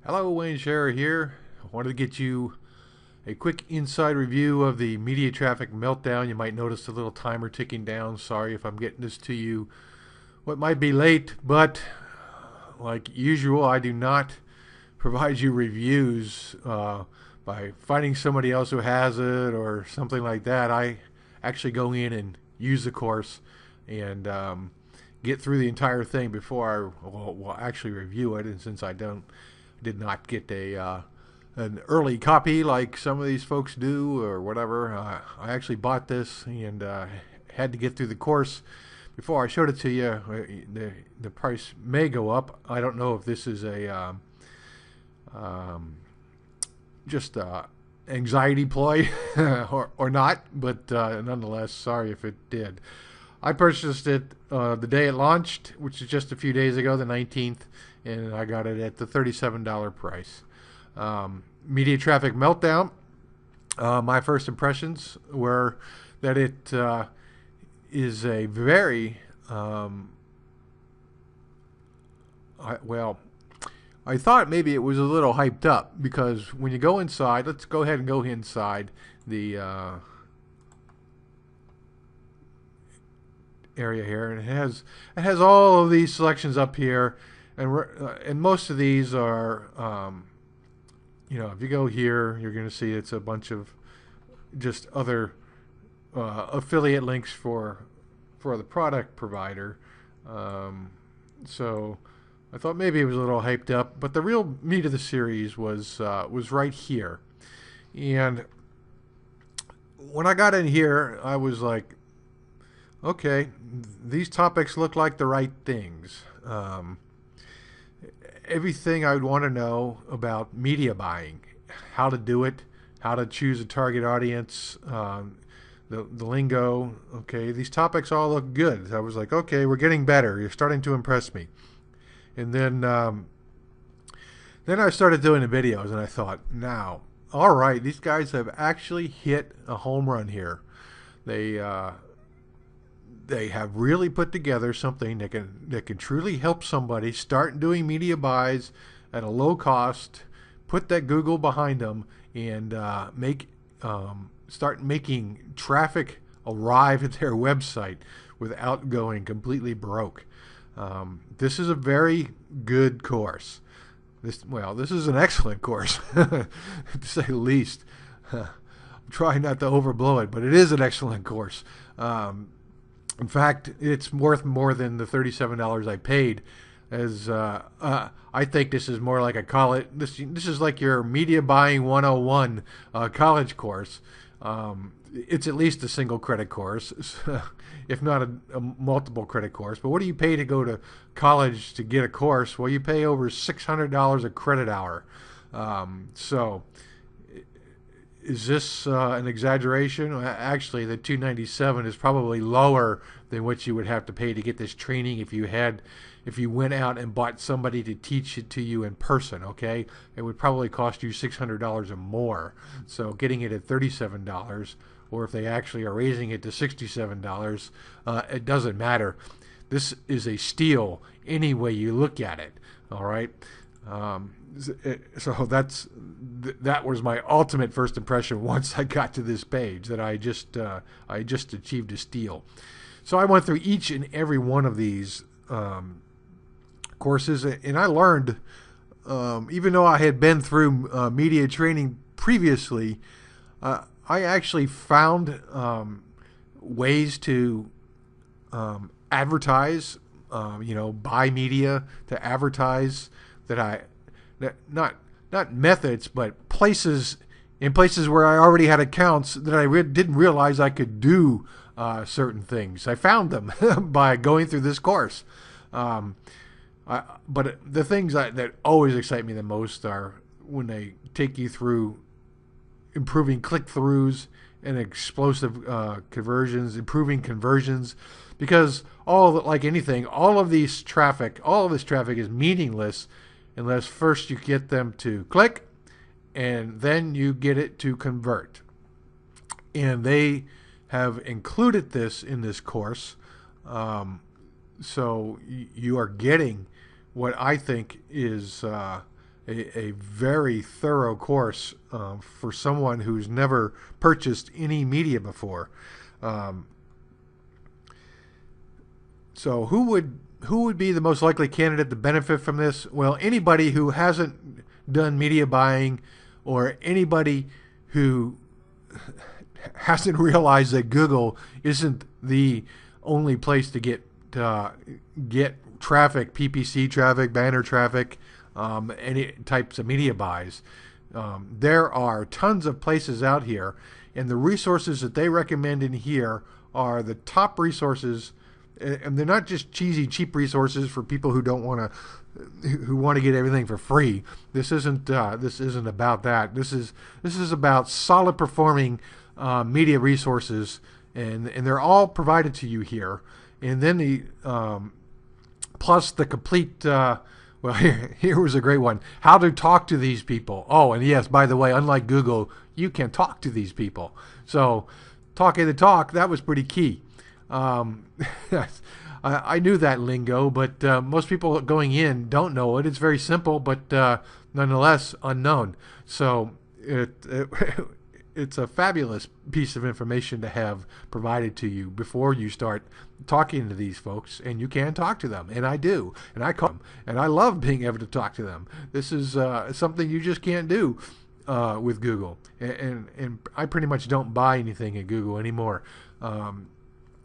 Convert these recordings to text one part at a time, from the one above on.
Hello, Wayne Scherer here. I wanted to get you a quick inside review of the Media Traffic Meltdown. You might notice a little timer ticking down. Sorry if I'm getting this to you what might be late, but like usual, I do not provide you reviews by finding somebody else who has it or something like that. I actually go in and use the course and get through the entire thing before I will actually review it. And since I did not get an early copy like some of these folks do or whatever, I actually bought this and had to get through the course before I showed it to you. The price may go up. I don't know if this is a just anxiety ploy or not, but nonetheless, sorry if it did. I purchased it the day it launched, which is just a few days ago, the 19th, and I got it at the $37 price. Media Traffic Meltdown. My first impressions were that it is a very I thought maybe it was a little hyped up because when you go inside, let's go ahead and go inside the area here, and it has all of these selections up here, and most of these are if you go here, you're going to see it's a bunch of just other affiliate links for the product provider. So I thought maybe it was a little hyped up, but the real meat of the series was right here. And when I got in here, I was like, okay, these topics look like the right things. Everything I would want to know about media buying, how to do it, how to choose a target audience, the lingo. Okay, these topics all look good. I was like, okay, we're getting better. You're starting to impress me. And then I started doing the videos, and I thought, now, all right, these guys have actually hit a home run here. They have really put together something that can truly help somebody start doing media buys at a low cost, put that Google behind them, and start making traffic arrive at their website without going completely broke. This is a very good course. This is an excellent course, to say the least. I'm trying not to overblow it, but it is an excellent course. In fact, it's worth more than the $37 I paid, as I think this is more like a college. This is like your Media Buying 101 college course. It's at least a single credit course, if not a multiple credit course. But what do you pay to go to college to get a course? Well, you pay over $600 a credit hour. So is this an exaggeration? Actually, the $297 is probably lower than what you would have to pay to get this training if you went out and bought somebody to teach it to you in person. Okay, it would probably cost you $600 or more. So getting it at $37, or if they actually are raising it to $67, it doesn't matter. This is a steal any way you look at it. All right. So that was my ultimate first impression once I got to this page, that I just achieved a steal. So I went through each and every one of these courses, and I learned, even though I had been through media training previously, I actually found ways to advertise, buy media to advertise not methods, but places where I already had accounts that I didn't realize I could do certain things. I found them by going through this course. But the things that always excite me the most are when they take you through improving click-throughs and explosive conversions, improving conversions, because like anything, all of this traffic is meaningless unless first you get them to click and then you get it to convert. And they have included this in this course, so you are getting what I think is a very thorough course for someone who's never purchased any media before. So who would be the most likely candidate to benefit from this? Well, anybody who hasn't done media buying, or anybody who hasn't realized that Google isn't the only place to get traffic, PPC traffic, banner traffic, any types of media buys. There are tons of places out here, and the resources that they recommend in here are the top resources, and they're not just cheesy, cheap resources for people who don't want to get everything for free. This isn't about that. This is about solid performing media resources, and they're all provided to you here. And then the plus the complete. Well, here was a great one. How to talk to these people. Oh, and yes, by the way, unlike Google, you can talk to these people. So, talking the talk, that was pretty key. I knew that lingo, but most people going in don't know it. It's very simple, but nonetheless unknown. So it's a fabulous piece of information to have provided to you before you start talking to these folks, and you can talk to them, and I do, and I call them, and I love being able to talk to them. This is something you just can't do with Google, and I pretty much don't buy anything at Google anymore.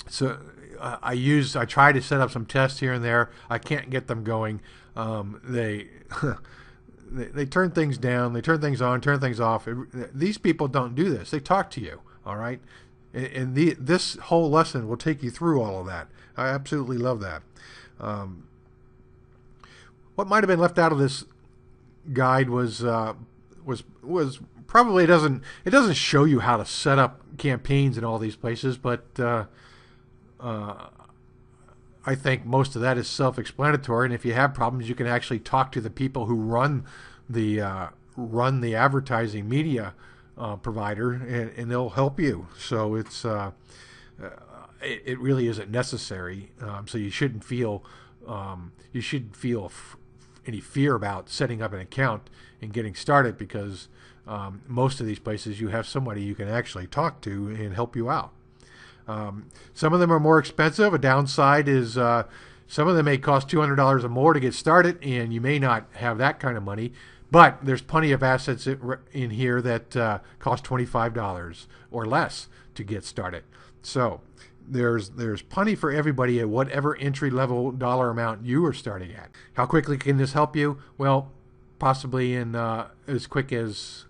So I try to set up some tests here and there. I can't get them going. They they turn things down, they turn things on, turn things off. These people don't do this. They talk to you, all right? And this whole lesson will take you through all of that. I absolutely love that. What might have been left out of this guide was probably it doesn't show you how to set up campaigns in all these places, but I think most of that is self-explanatory, and if you have problems, you can actually talk to the people who run the advertising media provider, and they'll help you. So it really isn't necessary. So you shouldn't feel any fear about setting up an account and getting started, because most of these places you have somebody you can actually talk to and help you out. Some of them are more expensive. A downside is some of them may cost $200 or more to get started, and you may not have that kind of money. But there's plenty of assets in here that cost $25 or less to get started. So there's plenty for everybody at whatever entry-level dollar amount you are starting at. How quickly can this help you? Well, possibly in as quick as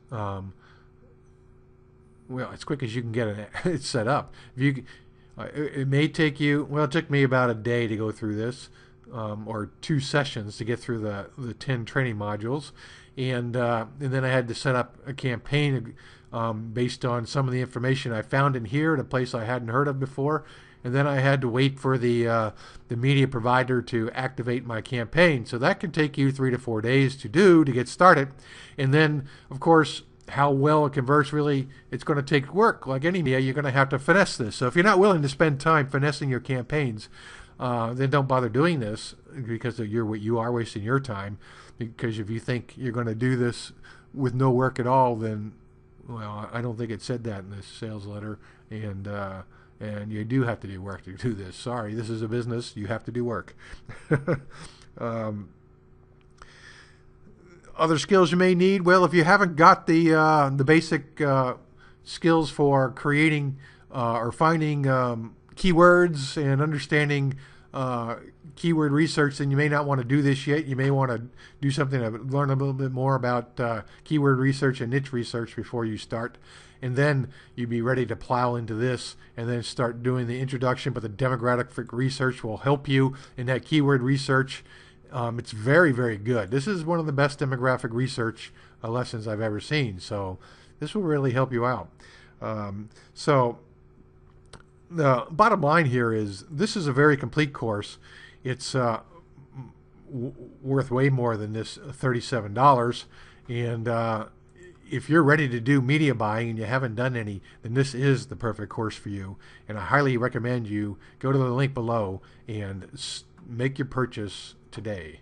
as quick as you can get it set up. It may take you, well, it took me about a day to go through this, or 2 sessions to get through the 10 training modules, and then I had to set up a campaign based on some of the information I found in here at a place I hadn't heard of before, and then I had to wait for the media provider to activate my campaign. So that can take you 3 to 4 days to get started, and then of course, how well it converts, really, it's going to take work. Like any media, you're going to have to finesse this. So if you're not willing to spend time finessing your campaigns, then don't bother doing this, because you are wasting your time. Because if you think you're going to do this with no work at all, then, well, I don't think it said that in this sales letter, and you do have to do work to do this. Sorry, this is a business. You have to do work. Other skills you may need. Well, if you haven't got the basic skills for creating or finding keywords and understanding keyword research, then you may not want to do this yet. You may want to do something to learn a little bit more about keyword research and niche research before you start. And then you'd be ready to plow into this and then start doing the introduction, but the demographic research will help you in that keyword research. It's very, very good. This is one of the best demographic research lessons I've ever seen. So this will really help you out. So the bottom line here is this is a very complete course. It's worth way more than this $37. And if you're ready to do media buying and you haven't done any, then this is the perfect course for you. And I highly recommend you go to the link below and make your purchase today.